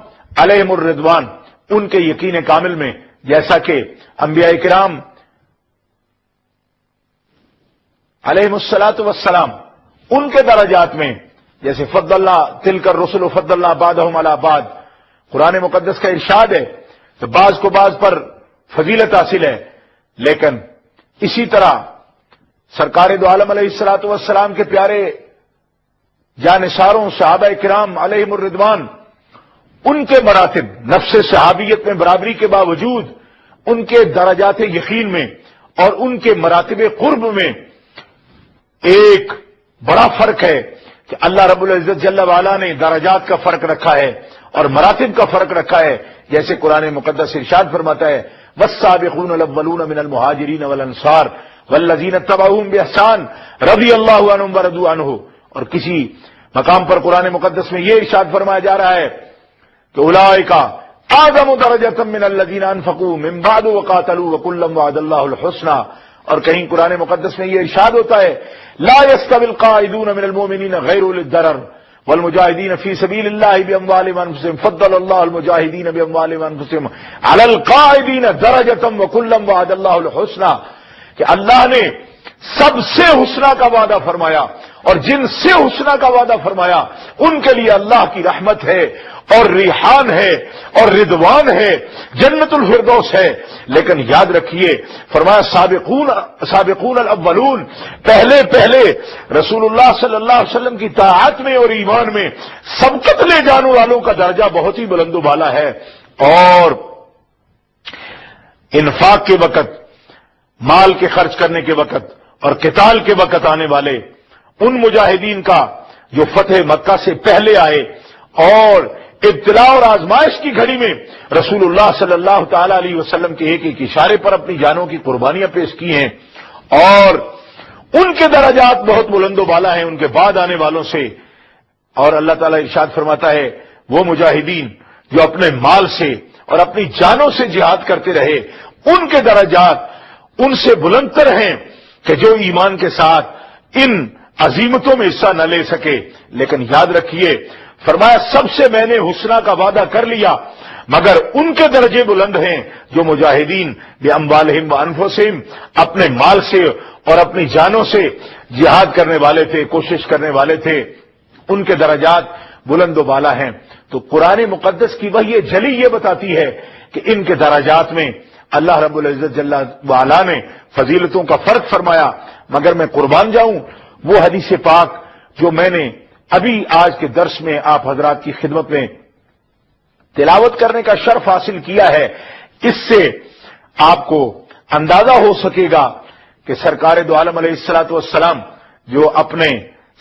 علیہم الرضوان ان کے یقین کامل میں، جیسا کہ انبیاء کرام علیہم الصلاۃ والسلام ان کے درجات میں، جیسے فضلنا تلک الرسل فضلنا بعضهم علی بعض، قرآن مقدس کا ارشاد ہے کہ بعض کو بعض پر فضیلت حاصل ہے، لیکن اسی طرح سرکار دو عالم علیہ الصلاۃ والسلام کے پیارے جانثاروں صحابہ کرام علیہم الرضوان، ان کے مراتب نفس صحابیت میں برابری کے باوجود ان کے درجات یقین میں اور ان کے مراتب قرب میں ایک بڑا فرق ہے کہ اللہ رب العزت جل وعلا نے درجات کا فرق رکھا ہے اور مراتب کا فرق رکھا ہے، جیسے قرآن مقدس ارشاد فرماتا ہے والسابقون الاولون من المہاجرین والانصار والذین اتبعوہم باحسان رضی اللہ عنہم ورضوا عنہ، اور کسی مقام پر قرآن مقدس میں یہ ارشاد فرمایا جا رہا ہے کہ اولئک اعظم درجۃ من الذین انفقوا من بعد وقاتلوا وکلا وعد اللہ الحسنى، اور کہیں قرآن مقدس میں یہ ارشاد ہوتا ہے لا يستوي القاعدون من المؤمنین غیر اولي الضرر والمجاہدین فی سبیل اللہ باموالهم وانفسهم فضل اللہ المجاہدین باموالهم وانفسهم علی القاعدین درجۃ وکلا وعد اللہ الحسنى، کہ اللہ نے سب سے حسنہ کا وعدہ فرمایا، اور جن سے حسنہ کا وعدہ فرمایا ان کے لیے اللہ کی رحمت ہے اور ریحان ہے اور رضوان ہے، جنت الفردوس ہے۔ لیکن یاد رکھیے فرمایا سابقون الاولون، پہلے رسول اللہ صلی اللہ علیہ وسلم کی طاعت میں اور ایمان میں سبقت لے جانے والوں کا درجہ بہت ہی بلند و بالا ہے، اور انفاق کے وقت، مال کے خرچ کرنے کے وقت اور قتال کے وقت آنے والے ان مجاہدین کا جو فتح مکہ سے پہلے آئے اور ابتلاء اور آزمائش کی گھڑی میں رسول اللہ صلی اللہ تعالی علیہ وسلم کے ایک ایک اشارے پر اپنی جانوں کی قربانیاں پیش کی ہیں، اور ان کے درجات بہت بلند و بالا ہیں ان کے بعد آنے والوں سے۔ اور اللہ تعالیٰ ارشاد فرماتا ہے وہ مجاہدین جو اپنے مال سے اور اپنی جانوں سے جہاد کرتے رہے ان کے درجات ان سے بلندتر ہیں کہ جو ایمان کے ساتھ ان عظیمتوں میں حصہ نہ لے سکے۔ لیکن یاد رکھیے فرمایا سب سے میں نے حسنہ کا وعدہ کر لیا، مگر ان کے درجے بلند ہیں جو مجاہدین باموالہم وانفسہم، اپنے مال سے اور اپنی جانوں سے جہاد کرنے والے تھے، کوشش کرنے والے تھے، ان کے درجات بلند و بالا ہیں۔ تو قرآن مقدس کی وحی جلی یہ بتاتی ہے کہ ان کے درجات میں اللہ رب العزت جل وعلا نے فضیلتوں کا فرق فرمایا۔ مگر میں قربان جاؤں، وہ حدیث پاک جو میں نے ابھی آج کے درس میں آپ حضرات کی خدمت میں تلاوت کرنے کا شرف حاصل کیا ہے، اس سے آپ کو اندازہ ہو سکے گا کہ سرکار دو عالم علیہ الصلوۃ والسلام جو اپنے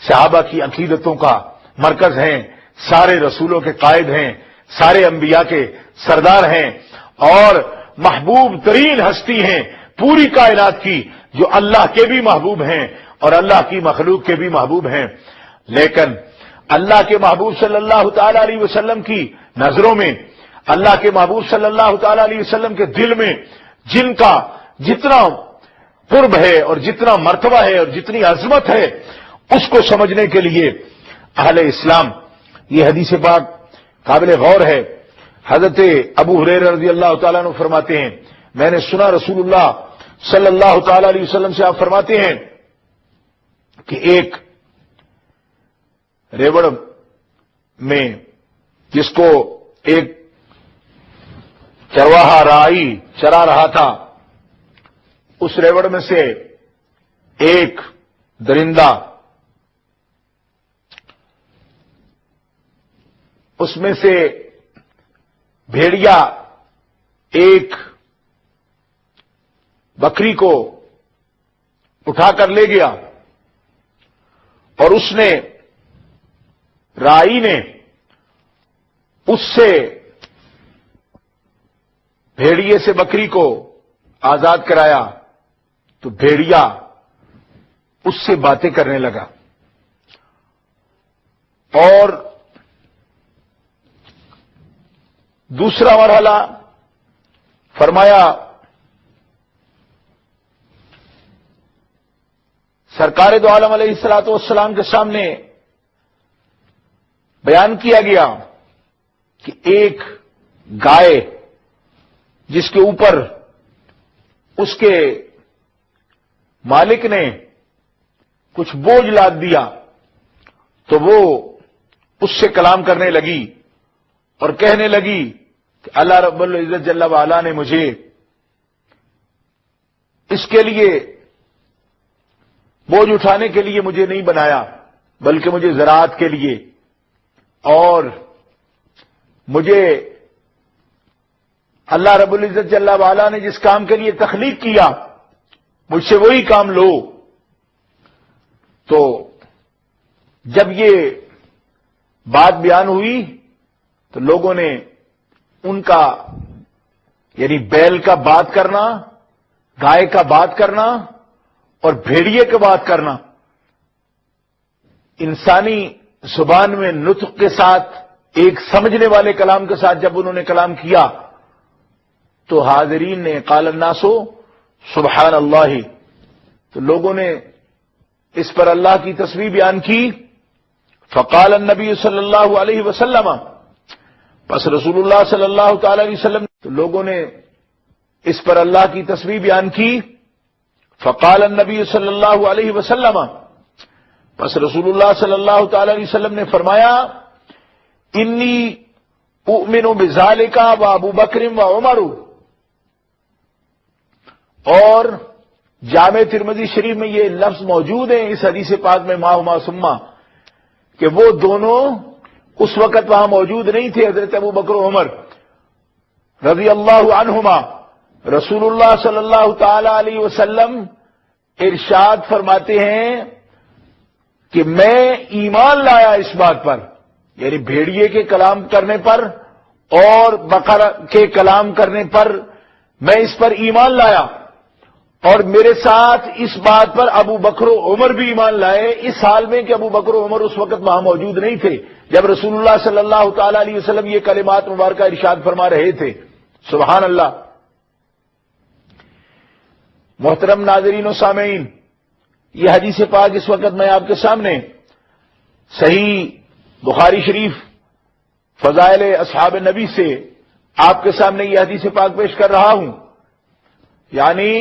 صحابہ کی عقیدتوں کا مرکز ہیں، سارے رسولوں کے قائد ہیں، سارے انبیاء کے سردار ہیں اور محبوب ترین ہستی ہیں پوری کائنات کی، جو اللہ کے بھی محبوب ہیں اور اللہ کی مخلوق کے بھی محبوب ہیں۔ لیکن اللہ کے محبوب صلی اللہ تعالی علیہ وسلم کی نظروں میں، اللہ کے محبوب صلی اللہ تعالی علیہ وسلم کے دل میں جن کا جتنا قرب ہے اور جتنا مرتبہ ہے اور جتنی عظمت ہے، اس کو سمجھنے کے لیے اہل اسلام یہ حدیث پاک قابل غور ہے۔ حضرت ابو ہریرہ رضی اللہ تعالیٰ عنہ فرماتے ہیں، میں نے سنا رسول اللہ صلی اللہ تعالی علیہ وسلم سے آپ فرماتے ہیں کہ ایک ریوڑ میں جس کو ایک چرواہا رائی چرا رہا تھا، اس ریوڑ میں سے ایک درندہ اس میں سے بھیڑیا ایک بکری کو اٹھا کر لے گیا اور اس نے رائی نے اس سے بھیڑیے سے بکری کو آزاد کرایا تو بھیڑیا اس سے باتیں کرنے لگا اور دوسرا مرحلہ فرمایا سرکار دو عالم علیہ الصلوۃ والسلام کے سامنے بیان کیا گیا کہ ایک گائے جس کے اوپر اس کے مالک نے کچھ بوجھ لاد دیا تو وہ اس سے کلام کرنے لگی اور کہنے لگی کہ اللہ رب العزت جل وعلا نے مجھے اس کے لیے بوجھ اٹھانے کے لیے مجھے نہیں بنایا، بلکہ مجھے زراعت کے لیے، اور مجھے اللہ رب العزت جل وعلا نے جس کام کے لیے تخلیق کیا مجھ سے وہی کام لو۔ تو جب یہ بات بیان ہوئی تو لوگوں نے ان کا یعنی بیل کا بات کرنا، گائے کا بات کرنا اور بھیڑیے کا بات کرنا انسانی زبان میں نطق کے ساتھ ایک سمجھنے والے کلام کے ساتھ جب انہوں نے کلام کیا تو حاضرین نے قال الناس سبحان اللہ، تو لوگوں نے اس پر اللہ کی تسبیح بیان کی۔ فقال النبی صلی اللہ علیہ وسلم، پس رسول اللہ صلی اللہ تعالی علیہ وسلم، تو لوگوں نے اس پر اللہ کی تسبیح بیان کی۔ فقال النبی صلی اللہ علیہ وسلم، پس رسول اللہ صلی اللہ تعالی علیہ وسلم نے فرمایا انی اؤمن بذالک و ابو بکر و عمر، اور جامع ترمذی شریف میں یہ لفظ موجود ہے اس حدیث پاک میں ماہما ثم، کہ وہ دونوں اس وقت وہاں موجود نہیں تھے، حضرت ابو بکر و عمر رضی اللہ عنہما۔ رسول اللہ صلی اللہ تعالی علیہ وسلم ارشاد فرماتے ہیں کہ میں ایمان لایا اس بات پر، یعنی بھیڑیے کے کلام کرنے پر اور بقر کے کلام کرنے پر میں اس پر ایمان لایا، اور میرے ساتھ اس بات پر ابو بکر و عمر بھی ایمان لائے، اس حال میں کہ ابو بکر و عمر اس وقت وہاں موجود نہیں تھے جب رسول اللہ صلی اللہ تعالی علیہ وسلم یہ کلمات مبارکہ ارشاد فرما رہے تھے۔ سبحان اللہ۔ محترم ناظرین و سامعین، یہ حدیث پاک اس وقت میں آپ کے سامنے صحیح بخاری شریف فضائل اصحاب نبی سے آپ کے سامنے یہ حدیث پاک پیش کر رہا ہوں، یعنی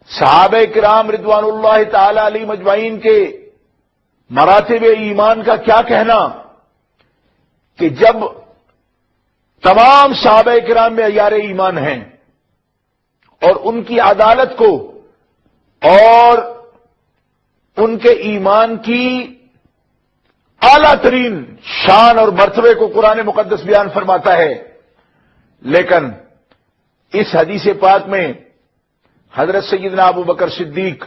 صحابہ کرام رضوان اللہ تعالی علیہ مجمعین کے مراتب ایمان کا کیا کہنا کہ جب تمام صحابہ کرام میں معیار ایمان ہیں اور ان کی عدالت کو اور ان کے ایمان کی اعلیٰ ترین شان اور مرتبے کو قرآن مقدس بیان فرماتا ہے، لیکن اس حدیث پاک میں حضرت سیدنا ابو بکر صدیق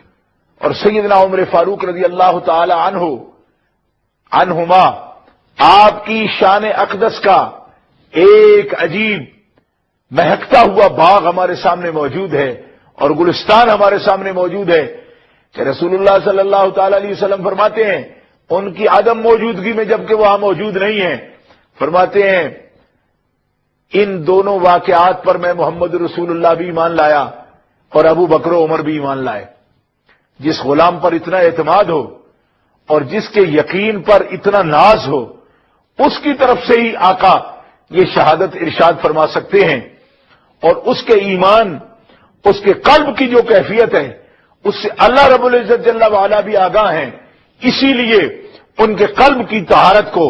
اور سیدنا عمر فاروق رضی اللہ تعالی عنہما آپ کی شان اقدس کا ایک عجیب مہکتا ہوا باغ ہمارے سامنے موجود ہے اور گلستان ہمارے سامنے موجود ہے کہ رسول اللہ صلی اللہ تعالی علیہ وسلم فرماتے ہیں ان کی عدم موجودگی میں جبکہ وہاں موجود نہیں ہیں، فرماتے ہیں ان دونوں واقعات پر میں محمد رسول اللہ بھی ایمان لایا اور ابو بکر و عمر بھی ایمان لائے۔ جس غلام پر اتنا اعتماد ہو اور جس کے یقین پر اتنا ناز ہو، اس کی طرف سے ہی آقا یہ شہادت ارشاد فرما سکتے ہیں، اور اس کے ایمان، اس کے قلب کی جو کیفیت ہے اس سے اللہ رب العزت جل وعلا بھی آگاہ ہیں، اسی لیے ان کے قلب کی طہارت کو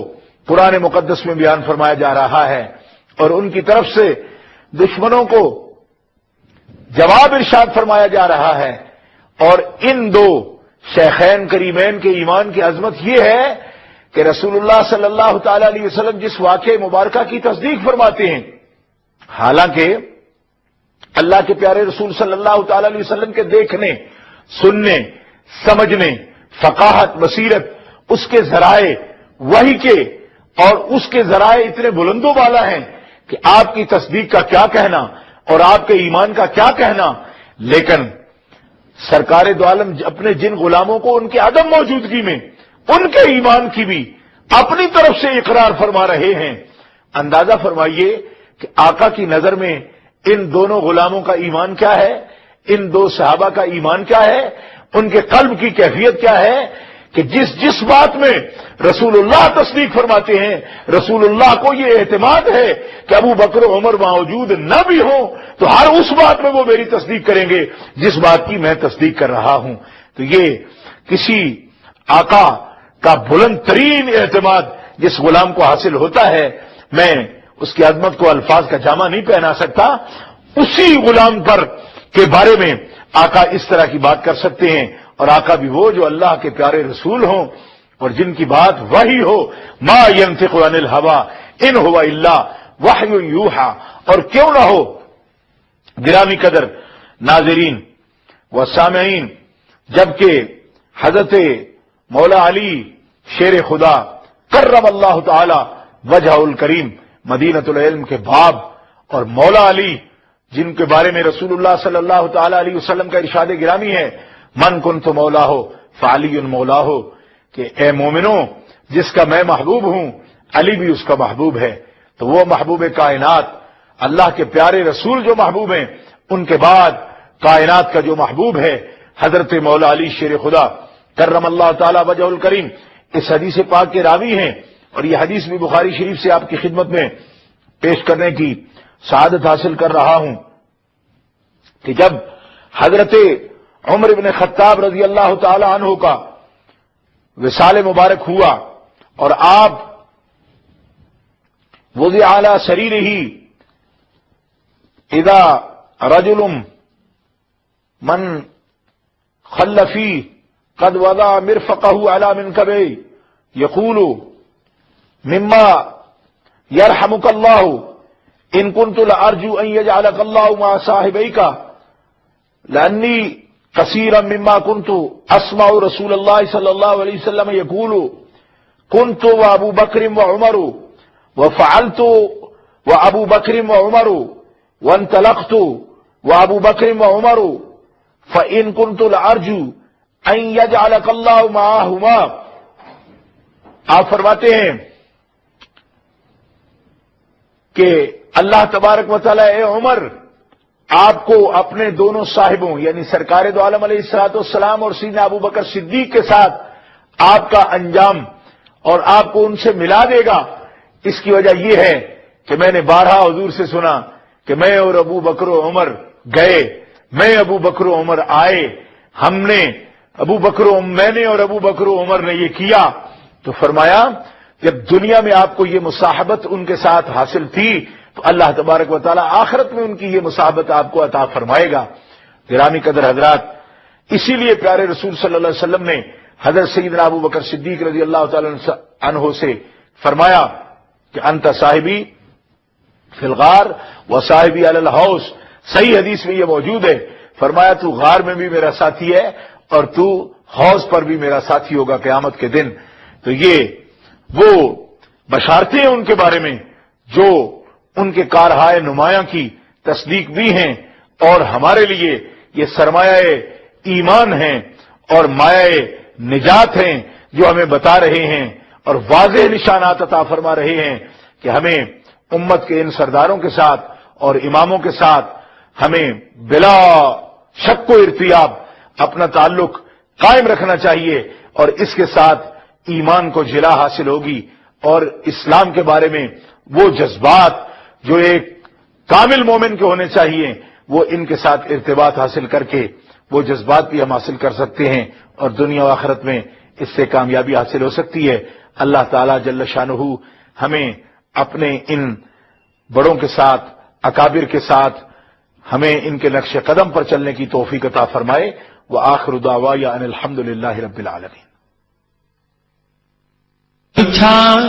قرآن مقدس میں بیان فرمایا جا رہا ہے اور ان کی طرف سے دشمنوں کو جواب ارشاد فرمایا جا رہا ہے۔ اور ان دو شیخین کریمین کے ایمان کی عظمت یہ ہے کہ رسول اللہ صلی اللہ تعالی علیہ وسلم جس واقعہ مبارکہ کی تصدیق فرماتے ہیں، حالانکہ اللہ کے پیارے رسول صلی اللہ تعالی علیہ وسلم کے دیکھنے، سننے، سمجھنے، فقاہت، بصیرت، اس کے ذرائع وحی کے اور اس کے ذرائع اتنے بلند و بالا ہیں کہ آپ کی تصدیق کا کیا کہنا اور آپ کے ایمان کا کیا کہنا، لیکن سرکار دو عالم اپنے جن غلاموں کو ان کی عدم موجودگی میں ان کے ایمان کی بھی اپنی طرف سے اقرار فرما رہے ہیں۔ اندازہ فرمائیے کہ آقا کی نظر میں ان دونوں غلاموں کا ایمان کیا ہے، ان دو صحابہ کا ایمان کیا ہے، ان کے قلب کی کیفیت کیا ہے کہ جس بات میں رسول اللہ تصدیق فرماتے ہیں، رسول اللہ کو یہ اعتماد ہے کہ ابو بکر و عمر موجود نہ بھی ہوں تو ہر اس بات میں وہ میری تصدیق کریں گے جس بات کی میں تصدیق کر رہا ہوں۔ تو یہ کسی آقا کا بلند ترین اعتماد جس غلام کو حاصل ہوتا ہے، میں اس کی عظمت کو الفاظ کا جامع نہیں پہنا سکتا، اسی غلام پر کے بارے میں آقا اس طرح کی بات کر سکتے ہیں، اور آقا بھی وہ جو اللہ کے پیارے رسول ہوں اور جن کی بات وحی ہو، ما ينطق عن الهوى ان هو الا وحی یوحى، اور کیوں نہ ہو گرامی قدر ناظرین و سامعین، جبکہ حضرت مولا علی شیر خدا کرم اللہ تعالی وجہ الکریم مدینۃ العلم کے باب اور مولا علی جن کے بارے میں رسول اللہ صلی اللہ تعالی علیہ وسلم کا ارشاد گرامی ہے، من کنت مولا ہو فعلی مولا ہو، کہ اے مومنوں جس کا میں محبوب ہوں علی بھی اس کا محبوب ہے۔ تو وہ محبوب کائنات اللہ کے پیارے رسول جو محبوب ہیں، ان کے بعد کائنات کا جو محبوب ہے حضرت مولا علی شیر خدا کرم اللہ تعالی وجہ الکریم، اس حدیث پاک کے راوی ہیں، اور یہ حدیث بھی بخاری شریف سے آپ کی خدمت میں پیش کرنے کی سعادت حاصل کر رہا ہوں کہ جب حضرت عمر بن خطاب رضی اللہ تعالی عنہ کا وصال مبارک ہوا اور آپ وضع علی سریرہ اذا رجل من خلفی قد وضع مرفقه على منكبه يقول مما يرحمك الله ان كنت لارجو ان يجعلك الله مع صاحبيك لاني كثيرا مما كنت اسمع رسول الله صلى الله عليه وسلم يقول كنت وابو بكر وعمر وفعلت وابو بكر وعمر وانطلقت وابو بكر وعمر فان كنت لارجو ان يجعلك الله معهما۔ آپ فرماتے ہیں کہ اللہ تبارک و تعالی اے عمر آپ کو اپنے دونوں صاحبوں یعنی سرکار دو عالم علیہ الصلوۃ والسلام اور سیدنا ابو بکر صدیق کے ساتھ آپ کا انجام اور آپ کو ان سے ملا دے گا۔ اس کی وجہ یہ ہے کہ میں نے بارہا حضور سے سنا کہ میں اور ابو بکر و عمر گئے میں ابو بکر و عمر آئے، میں نے اور ابو بکر و عمر نے یہ کیا، تو فرمایا جب دنیا میں آپ کو یہ مصاحبت ان کے ساتھ حاصل تھی تو اللہ تبارک و تعالی آخرت میں ان کی یہ مصاحبت آپ کو عطا فرمائے گا۔ گرامی قدر حضرات، اسی لیے پیارے رسول صلی اللہ علیہ وسلم نے حضرت سیدنا ابو بکر صدیق رضی اللہ تعالی عنہ سے فرمایا کہ انت صاحبی فی الغار و صاحبی علی الحوض، صحیح حدیث میں یہ موجود ہے، فرمایا تو غار میں بھی میرا ساتھی ہے اور تو حوض پر بھی میرا ساتھی ہوگا قیامت کے دن۔ تو یہ وہ بشارتیں ہیں ان کے بارے میں جو ان کے کارہائے نمایاں کی تصدیق بھی ہیں، اور ہمارے لیے یہ سرمایہ ایمان ہیں اور مایہ نجات ہیں جو ہمیں بتا رہے ہیں اور واضح نشانات عطا فرما رہے ہیں کہ ہمیں امت کے ان سرداروں کے ساتھ اور اماموں کے ساتھ ہمیں بلا شک و ارتیاب اپنا تعلق قائم رکھنا چاہیے، اور اس کے ساتھ ایمان کو جلا حاصل ہوگی، اور اسلام کے بارے میں وہ جذبات جو ایک کامل مومن کے ہونے چاہیے وہ ان کے ساتھ ارتباط حاصل کر کے وہ جذبات بھی ہم حاصل کر سکتے ہیں، اور دنیا و آخرت میں اس سے کامیابی حاصل ہو سکتی ہے۔ اللہ تعالیٰ جل شانہ ہمیں اپنے ان بڑوں کے ساتھ، اکابر کے ساتھ، ہمیں ان کے نقش قدم پر چلنے کی توفیق عطا فرمائے۔ وآخر دعوایا ان الحمد للہ رب العالمین۔